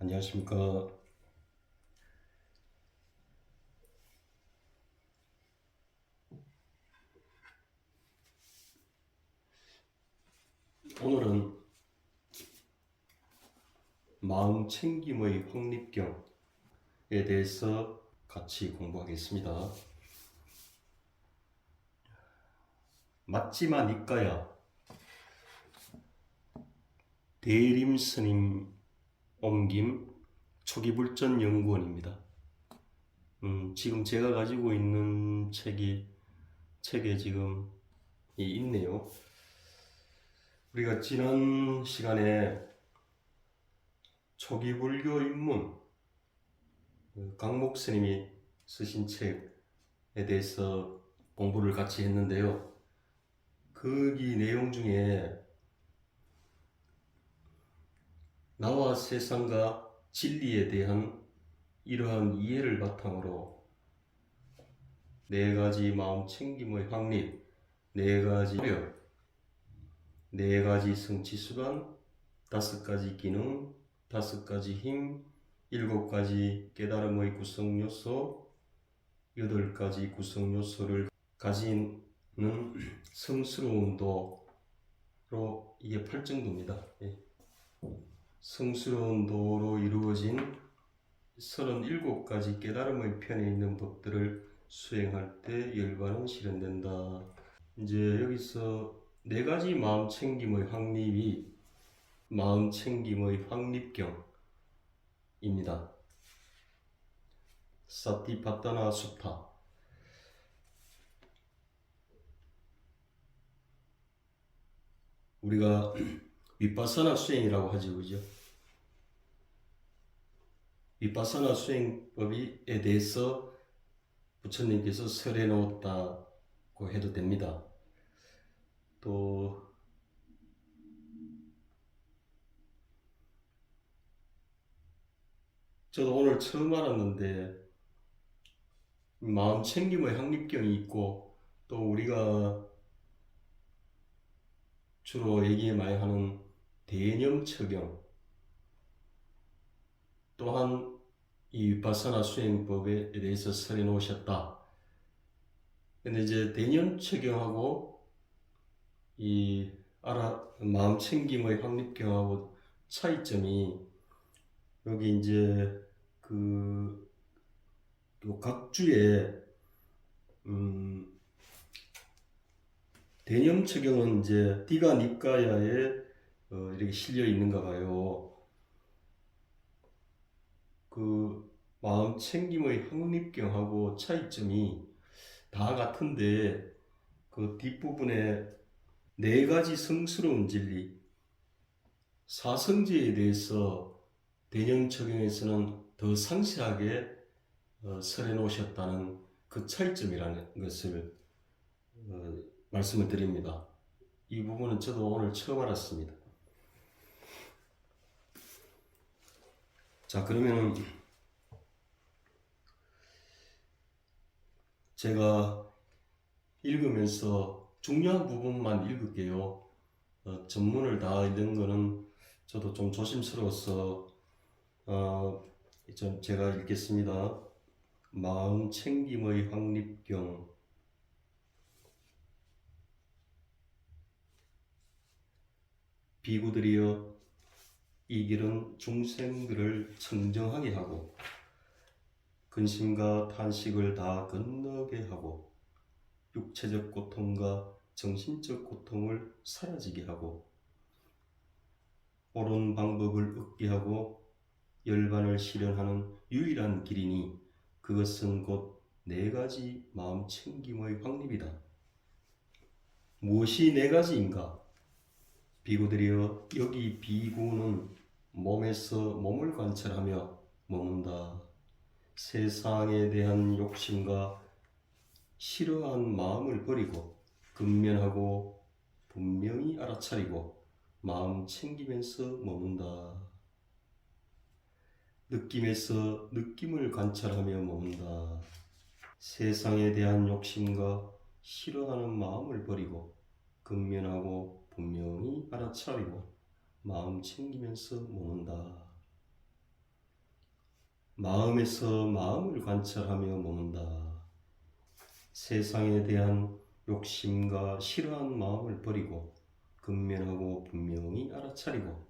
안녕하십니까. 오늘은 마음 챙김의 확립경에 대해서 같이 공부하겠습니다. 맞지마 니까야 대림스님 옮김 초기불전연구원입니다. 지금 제가 가지고 있는 책에 지금 있네요. 우리가 지난 시간에 초기불교 입문 강목 스님이 쓰신 책에 대해서 공부를 같이 했는데요. 거기 내용 중에 나와 세상과 진리에 대한 이러한 이해를 바탕으로 네 가지 마음 챙김의 확립, 네 가지 노력, 네 가지 성취수단, 다섯 가지 기능, 다섯 가지 힘, 일곱 가지 깨달음의 구성요소, 여덟 가지 구성요소를 가지는 성스러운 도로 이게 8정도입니다. 성스러운 도로 이루어진 37가지 깨달음의 편에 있는 법들을 수행할 때 열반은 실현된다. 이제 여기서 네 가지 마음 챙김의 확립이 마음 챙김의 확립경입니다. 사티파타나 수타. 우리가 위파사나 수행이라고 하죠, 그죠? 위파사나 수행법에 대해서 부처님께서 설해 놓았다고 해도 됩니다. 또 저도 오늘 처음 알았는데 마음 챙김의 확립경이 있고, 또 우리가 주로 얘기 많이 하는 대념처경, 또한 이 위파사나 수행법에 대해서 설해 놓으셨다. 근데 이제 대념처경하고 이 마음 챙김의 확립경하고 차이점이, 여기 이제 각 주에 대념처경은 이제 디가 니까야에 이렇게 실려 있는가 봐요. 그 마음 챙김의 확립경하고 차이점이 다 같은데, 그 뒷부분에 네 가지 성스러운 진리, 사성제에 대해서 대념처경에서는 더 상세하게 설해 놓으셨다는 그 차이점이라는 것을 말씀을 드립니다. 이 부분은 저도 오늘 처음 알았습니다. 자, 그러면 제가 읽으면서 중요한 부분만 읽을게요. 전문을 다 읽는 거는 저도 좀 조심스러워서 제가 읽겠습니다. 마음 챙김의 확립경. 비구들이여, 이 길은 중생들을 청정하게 하고 근심과 탄식을 다 건너게 하고 육체적 고통과 정신적 고통을 사라지게 하고 옳은 방법을 얻게 하고 열반을 실현하는 유일한 길이니 그것은 곧 네 가지 마음 챙김의 확립이다. 무엇이 네 가지인가? 비구들이여, 여기 비구는 몸에서 몸을 관찰하며 머문다. 세상에 대한 욕심과 싫어한 마음을 버리고 근면하고 분명히 알아차리고 마음 챙기면서 머문다. 느낌에서 느낌을 관찰하며 머문다. 세상에 대한 욕심과 싫어하는 마음을 버리고 근면하고 분명히 알아차리고 마음 챙기면서 머문다. 마음에서 마음을 관찰하며 머문다. 세상에 대한 욕심과 싫어하는 마음을 버리고 근면하고 분명히 알아차리고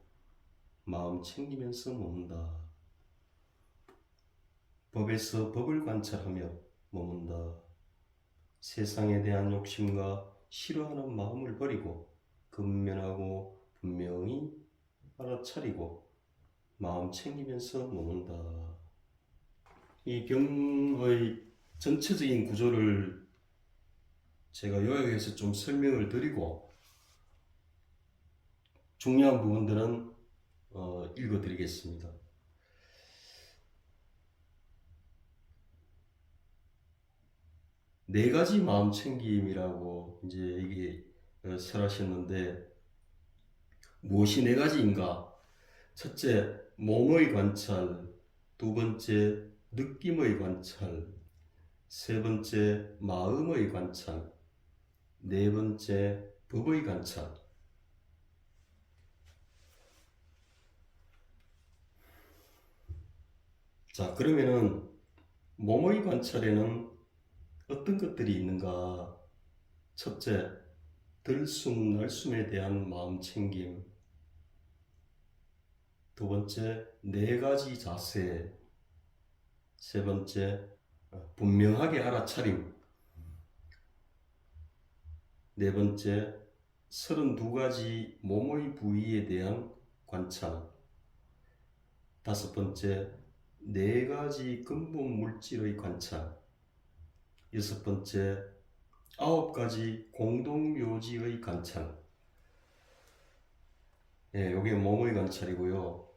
마음 챙기면서 머문다. 법에서 법을 관찰하며 머문다. 세상에 대한 욕심과 싫어하는 마음을 버리고 근면하고 분명히 알아차리고 마음 챙기면서 머문다. 이 경의 전체적인 구조를 제가 요약해서 좀 설명을 드리고 중요한 부분들은 읽어드리겠습니다. 네 가지 마음 챙김이라고 이제 이게 설하셨는데 무엇이 네 가지인가? 첫째, 몸의 관찰. 두 번째, 느낌의 관찰. 세 번째, 마음의 관찰. 네 번째, 법의 관찰. 자, 그러면은 몸의 관찰에는 어떤 것들이 있는가? 첫째, 들숨 날숨에 대한 마음 챙김. 두 번째, 네 가지 자세. 세 번째, 분명하게 알아차림. 네 번째, 32가지 몸의 부위에 대한 관찰. 다섯 번째, 네 가지 근본 물질의 관찰. 여섯 번째, 9가지 공동묘지의 관찰. 예, 요게 몸의 관찰이고요.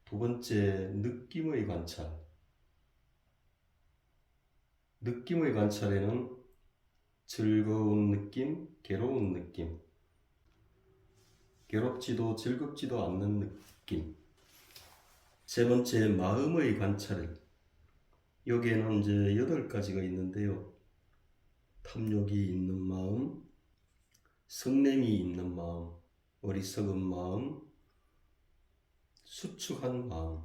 두 번째, 느낌의 관찰. 느낌의 관찰에는 즐거운 느낌, 괴로운 느낌, 괴롭지도 즐겁지도 않는 느낌. 세 번째, 마음의 관찰. 여기에는 이제 8가지가 있는데요. 탐욕이 있는 마음, 성냄이 있는 마음, 어리석은 마음, 수축한 마음,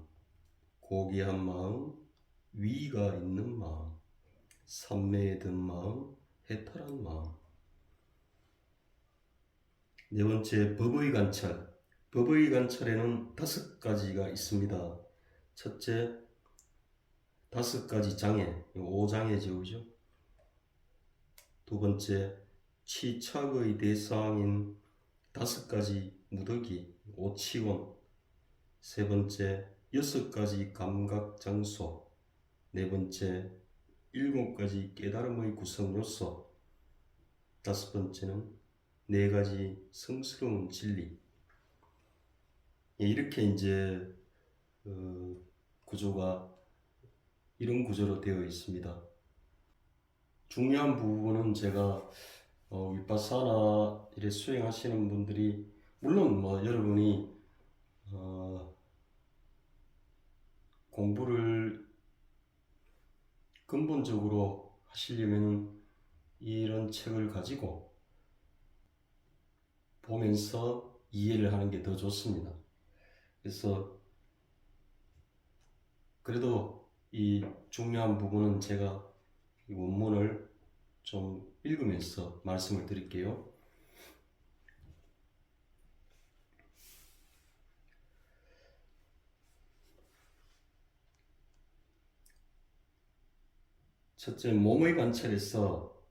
고귀한 마음, 위가 있는 마음, 삼매에 든 마음, 해탈한 마음. 네 번째, 법의 관찰. 법의 관찰에는 5가지가 있습니다. 첫째, 5가지 장애, 5장애죠, 그죠? 두 번째, 치착의 대상인 5가지 무더기, 오치원. 세 번째, 6가지 감각 장소. 네 번째, 7가지 깨달음의 구성 요소. 다섯 번째는 4가지 성스러운 진리. 이렇게 이제 구조가 이런 구조로 되어 있습니다. 중요한 부분은 제가 윗바사나 이래 수행하시는 분들이 물론 뭐 여러분이 공부를 근본적으로 하시려면 이런 책을 가지고 보면서 이해를 하는 게 더 좋습니다. 그래서 그래도 이 중요한 부분은 제가 이 원문을 좀 읽으면서 말씀을 드릴게요. 첫째, 몸의 관찰에서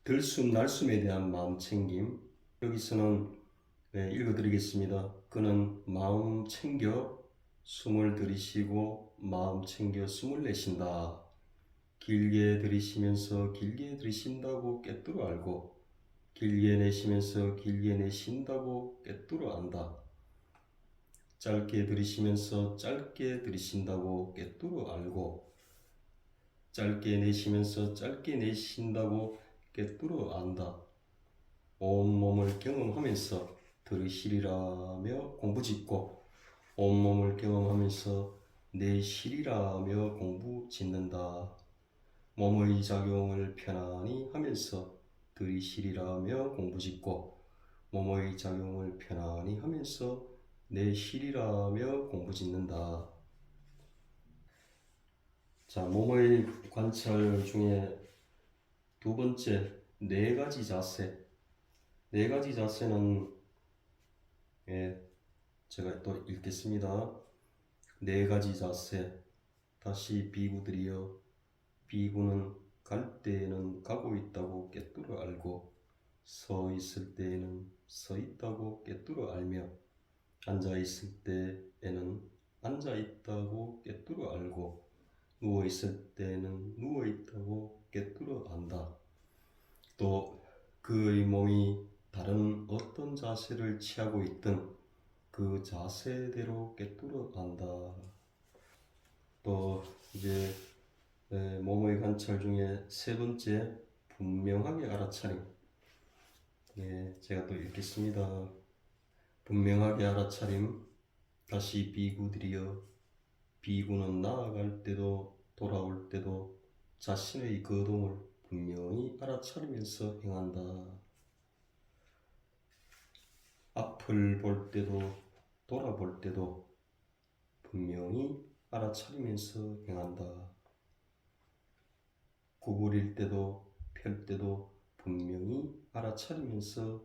들숨 날숨에 대한 마음 챙김. 여기서는 읽어드리겠습니다. 그는 마음 챙겨 숨을 들이쉬고 마음 챙겨 숨을 내쉰다. 길게 들이쉬면서 길게 들이쉰다고 꿰뚫어 알고 길게 내쉬면서 길게 내쉰다고 꿰뚫어 안다. 짧게 들이쉬면서 짧게 들이쉰다고 꿰뚫어 알고 짧게 내쉬면서 짧게 내쉰다고 꿰뚫어 안다. 온몸을 경험하면서 들으시리라며 공부짓고 온몸을 경험하면서 내쉬리라며 공부짓는다. 몸의 작용을 편안히 하면서 들이쉬리라며 공부짓고 몸의 작용을 편안히 하면서 내쉬리라며 공부짓는다. 자, 몸의 관찰 중에 두 번째, 네 가지 자세. 네 가지 자세는 제가 또 읽겠습니다. 네 가지 자세. 다시 비구들이여, 비구는 갈 때에는 가고 있다고 꿰뚫어 알고, 서 있을 때에는 서 있다고 꿰뚫어 알며, 앉아 있을 때에는 앉아 있다고 꿰뚫어 알고, 누워 있을 때에는 누워 있다고 꿰뚫어 안다. 또 그의 몸이 다른 어떤 자세를 취하고 있든 그 자세대로 꿰뚫어 안다. 또 이제 몸의 관찰 중에 세 번째, 분명하게 알아차림. 제가 또 읽겠습니다. 분명하게 알아차림. 다시 비구들이여, 비구는 나아갈 때도 돌아올 때도 자신의 거동을 분명히 알아차리면서 행한다. 앞을 볼 때도 돌아볼 때도 분명히 알아차리면서 행한다. 구부릴 때도 펼 때도 분명히 알아차리면서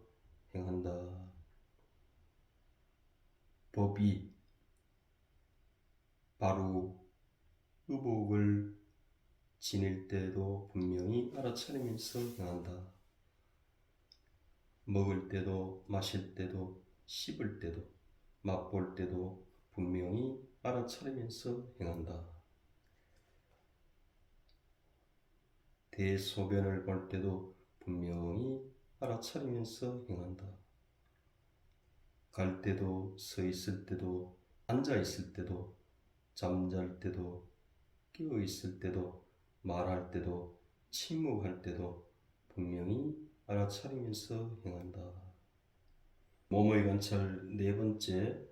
행한다. 법이 바로 의복을 지닐 때도 분명히 알아차리면서 행한다. 먹을 때도 마실 때도 씹을 때도 맛볼 때도 분명히 알아차리면서 행한다. 대소변을 볼 때도 분명히 알아차리면서 행한다. 갈 때도 서 있을 때도 앉아 있을 때도 잠잘 때도 깨어 있을 때도 말할 때도 침묵할 때도 분명히 알아차리면서 행한다. 몸의 관찰 네 번째,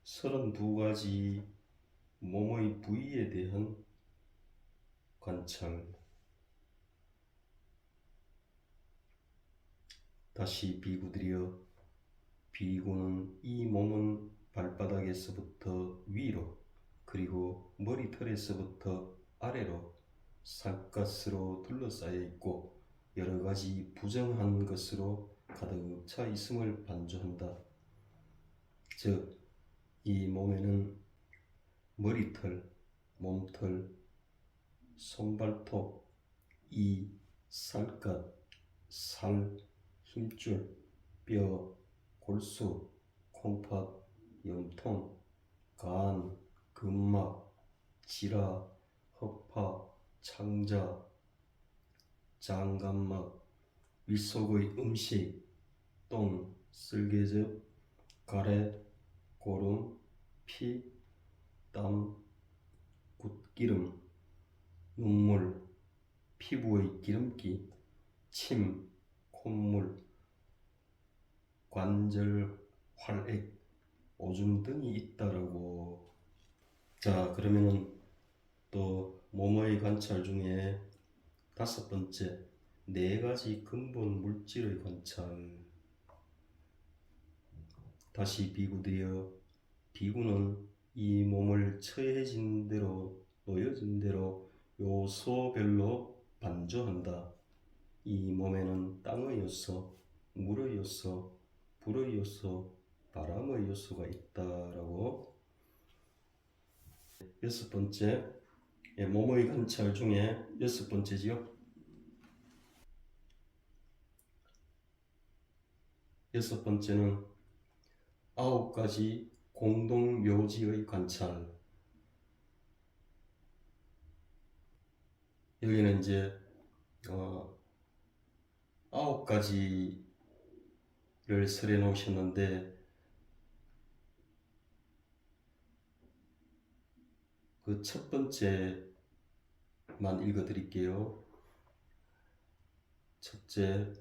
32가지 몸의 부위에 대한 관찰. 다시 비구들이여, 비구는 이 몸은 발바닥에서부터 위로 그리고 머리털에서부터 아래로 살갗으로 둘러싸여 있고 여러 가지 부정한 것으로 가득 차 있음을 반주한다. 즉, 이 몸에는 머리털, 몸털, 손발톱, 이, 살갗, 살, 힘줄, 뼈, 골수, 콩팥, 염통, 간, 근막, 지라, 허파, 창자, 장간막, 윗속의 음식, 똥, 쓸개즙, 가래, 고름, 피, 땀, 굿기름, 눈물, 피부의 기름기, 침, 콧물, 관절, 활액, 오줌 등이 있다라고. 자, 그러면은 또 몸의 관찰 중에 다섯 번째, 네 가지 근본 물질의 관찰. 다시 비구되어, 비구는 이 몸을 처해진 대로 놓여진 대로 요소별로 반주한다. 이 몸에는 땅의 요소, 물의 요소, 불의 요소, 바람의 요소가 있다라고. 여섯 번째, 몸의 관찰 중에 여섯 번째지요. 여섯 번째는 9가지 공동묘지의 관찰. 여기는 이제 9가지를 설해 놓으셨는데 그 첫 번째만 읽어 드릴게요. 첫째,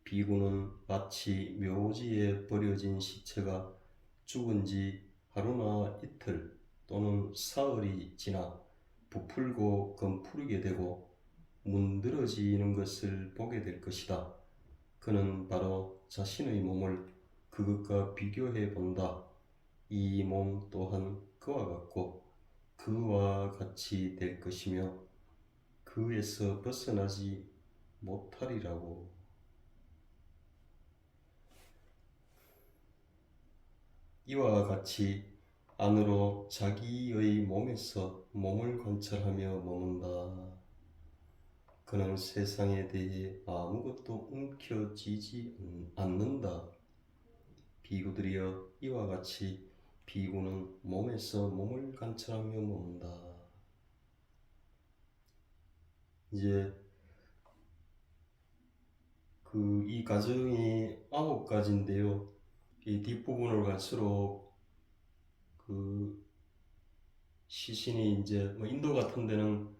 비구는 마치 묘지에 버려진 시체가 죽은 지 하루나 이틀 또는 사흘이 지나 부풀고 검푸르게 되고 문드러지는 것을 보게 될 것이다. 그는 바로 자신의 몸을 그것과 비교해 본다. 이 몸 또한 그와 같고 그 그와 같이 될 것이며 그에서 벗어나지 못하리라고. 이와 같이 안으로 자기의 몸에서 몸을 관찰하며 머문다. 그는 세상에 대해 아무것도 움켜쥐지 않는다. 비구들이여, 이와 같이 비구는 몸에서 몸을 관찰하며 머문다. 이제 이 과정이 9가지인데요. 이 뒷부분을 갈수록 시신이 이제 인도 같은 데는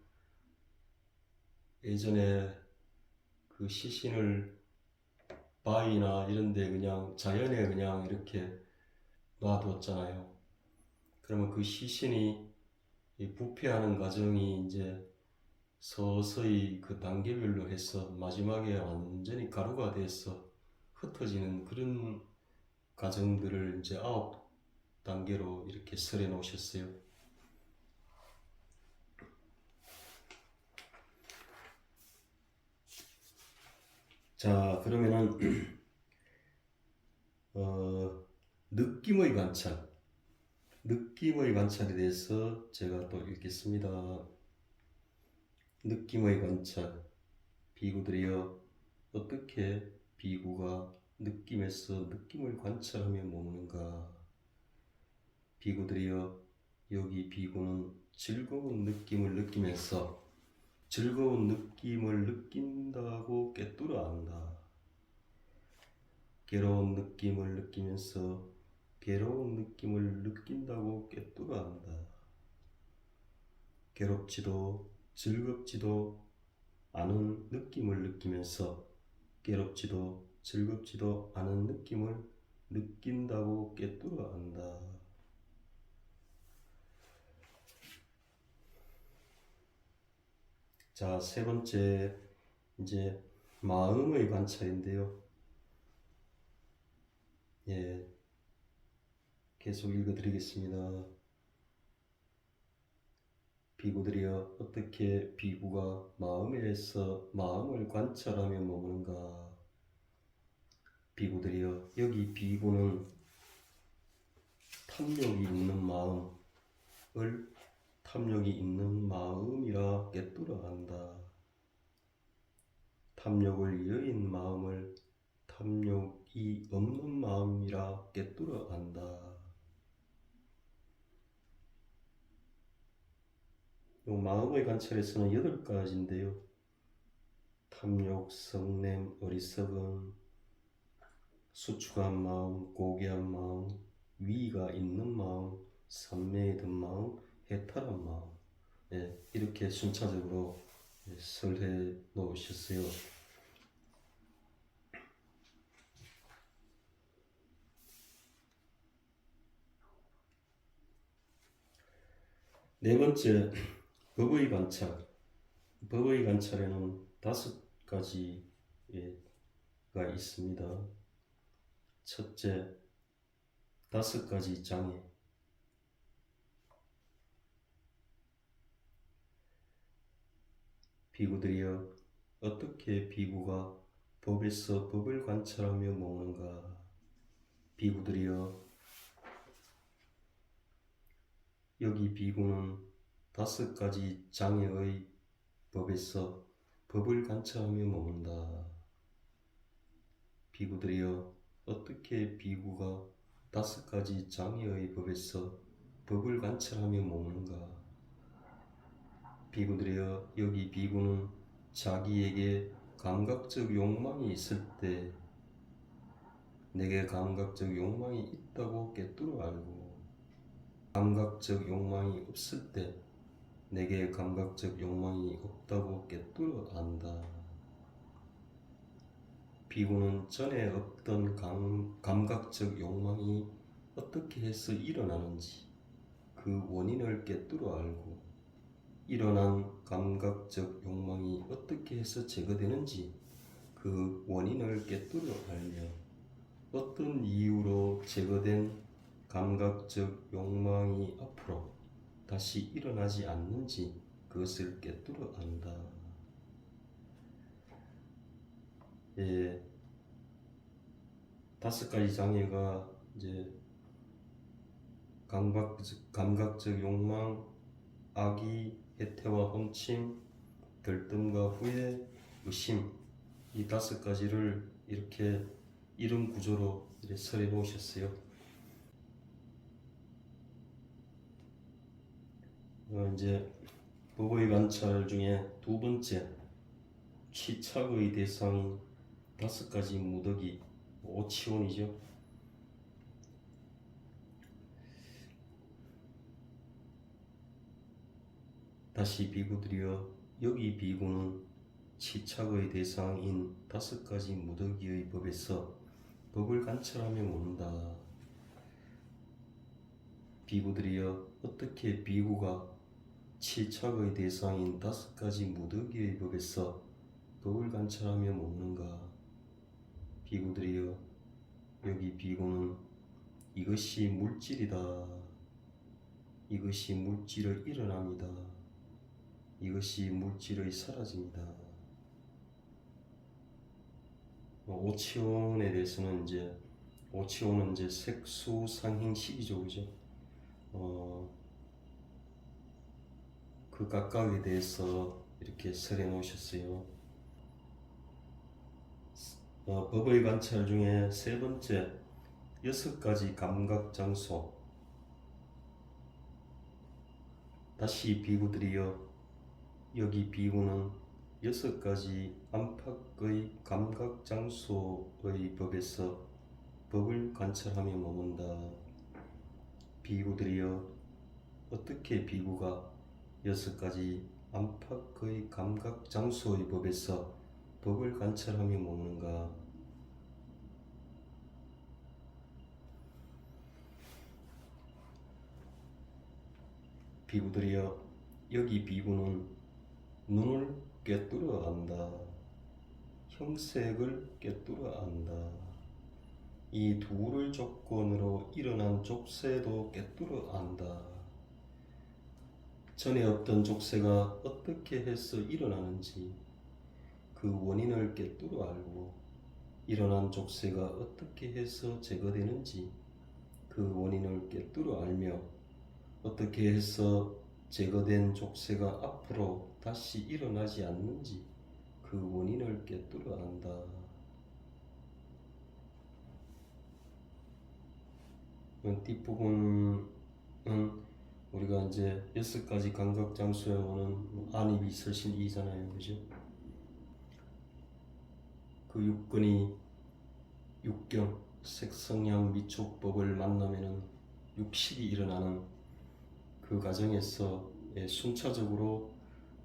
예전에 시신을 바위나 이런 데 그냥 자연에 그냥 이렇게 놔뒀잖아요. 그러면 그 시신이 부패하는 과정이 이제 서서히 단계별로 해서 마지막에 완전히 가루가 돼서 흩어지는 그런 과정들을 이제 9단계로 이렇게 설해 놓으셨어요. 자, 그러면은 느낌의 관찰에 대해서 제가 또 읽겠습니다. 느낌의 관찰. 비구들이여, 어떻게 비구가 느낌에서 느낌을 관찰하며 머무는가? 비구들이여, 여기 비구는 즐거운 느낌을 느끼면서 즐거운 느낌을 느낀다고 꿰뚫어 안다. 괴로운 느낌을 느끼면서 괴로운 느낌을 느낀다고 꿰뚫어 안다. 괴롭지도 즐겁지도 않은 느낌을 느끼면서 괴롭지도 즐겁지도 않은 느낌을 느낀다고 꿰뚫어 안다. 자, 세 번째 이제 마음의 관찰인데요. 예, 계속 읽어드리겠습니다. 비구들이여, 어떻게 비구가 마음에서 마음을 관찰하며 머무는가? 비구들이여, 여기 비구는 탐욕이 있는 마음이라 꿰뚫어 안다. 탐욕을 여인 마음을 탐욕이 없는 마음이라 꿰뚫어 안다. 이 마음의 관찰에서는 8가지인데요. 탐욕, 성냄, 어리석음, 수축한 마음, 고귀한 마음, 위가 있는 마음, 산매에 든 마음, 해탈한 마음. 예, 이렇게 순차적으로 설해 놓으셨어요. 네 번째, 법의 관찰. 법의 관찰에는 5가지가 있습니다. 첫째, 5가지 장애. 비구들이여, 어떻게 비구가 법에서 법을 관찰하며 머무는가? 비구들이여, 여기 비구는 5가지 장애의 법에서 법을 관찰하며 머문다. 비구들이여, 어떻게 비구가 5가지 장애의 법에서 법을 관찰하며 머무는가? 비구들이여, 여기 비구는 자기에게 감각적 욕망이 있을 때 내게 감각적 욕망이 있다고 꿰뚫어 알고, 감각적 욕망이 없을 때 내게 감각적 욕망이 없다고 꿰뚫어 안다. 비구는 전에 없던 감각적 욕망이 어떻게 해서 일어나는지 그 원인을 꿰뚫어 알고, 일어난 감각적 욕망이 어떻게 해서 제거되는지 그 원인을 꿰뚫어 알며, 어떤 이유로 제거된 감각적 욕망이 앞으로 다시 일어나지 않는지 그것을 꿰뚫어 안다. 예, 5가지 장애가 이제 감각적 욕망, 악의, 해태와 혼침, 들뜸과 후회, 의심, 이 5가지를 이렇게 이름 구조로 이렇게 설해 놓으셨어요. 이제 법의 관찰 중에 두 번째, 취착의 대상인 5가지 무더기, 오치원이죠. 다시 비구들이여, 여기 비구는 취착의 대상인 5가지 무더기의 법에서 법을 관찰하며 묻는다. 비구들이여, 어떻게 비구가 취착의 대상인 5가지 무더기의 법에서 법을 관찰하며 묻는가? 비구들이여, 여기 비구는 이것이 물질이다. 이것이 물질의 일어남이다. 이것이 물질의 사라짐이다. 오치원에 대해서는 오치원은 색수상행식이죠, 그죠? 그 각각에 대해서 이렇게 설해 놓으셨어요. 법의 관찰 중에 세 번째, 6가지 감각 장소. 다시 비구들이여, 여기 비구는 6가지 안팎의 감각 장소의 법에서 법을 관찰하며 머문다. 비구들이여, 어떻게 비구가 6가지 안팎의 감각 장소의 법에서 법을 관찰하며 머무는가? 비구들이여, 여기 비구는 눈을 꿰뚫어 안다. 형색을 꿰뚫어 안다. 이 둘을 조건으로 일어난 족쇄도 꿰뚫어 안다. 전에 없던 족쇄가 어떻게 해서 일어나는지 그 원인을 꿰뚫어 알고, 일어난 족쇄가 어떻게 해서 제거되는지 그 원인을 꿰뚫어 알며, 어떻게 해서 제거된 족쇄가 앞으로 다시 일어나지 않는지 그 원인을 꿰뚫어 안다. 뒷부분은 우리가 이제 6가지 감각 장소에 오는 안입이 설신이잖아요, 그죠? 그 육근이 육경, 색성향 미촉법을 만나면은 육식이 일어나는 그 과정에서 순차적으로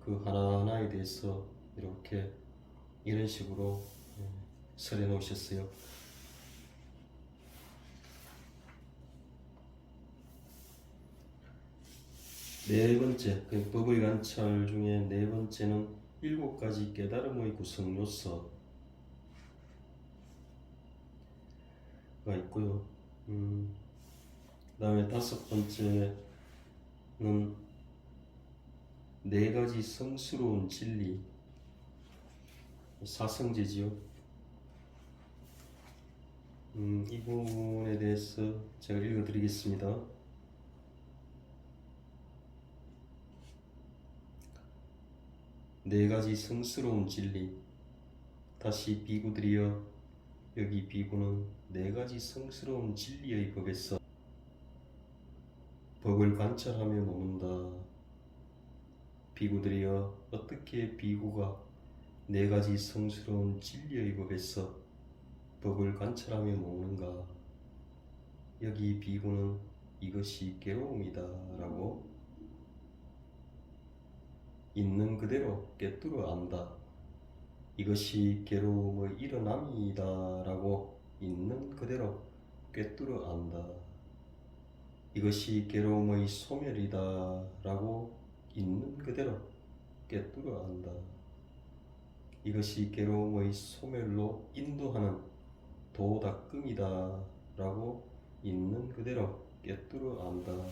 그 하나하나에 대해서 이렇게 이런 식으로 설해 놓으셨어요. 네 번째, 그 법의 관찰 중에 네 번째는 7가지 깨달음의 구성 요소가 있고요. 그 다음에 5번째는 4가지 성스러운 진리, 사성제지요. 이 부분에 대해서 제가 읽어드리겠습니다. 네 가지 성스러운 진리. 다시 비구들이여, 여기 비구는 4가지 성스러운 진리의 법에서 법을 관찰하며 머문다. 비구들이여, 어떻게 비구가 4가지 성스러운 진리의 법에서 법을 관찰하며 머무는가? 여기 비구는 이것이 괴로움이다 라고 있는 그대로 꿰뚫어 안다. 이것이 괴로움의 일어남이다 라고 있는 그대로 꿰뚫어 안다. 이것이 괴로움의 소멸이다 라고 있는 그대로 꿰뚫어 안다. 이것이 괴로움의 소멸로 인도하는 도닦음이다 라고 있는 그대로 꿰뚫어 안다.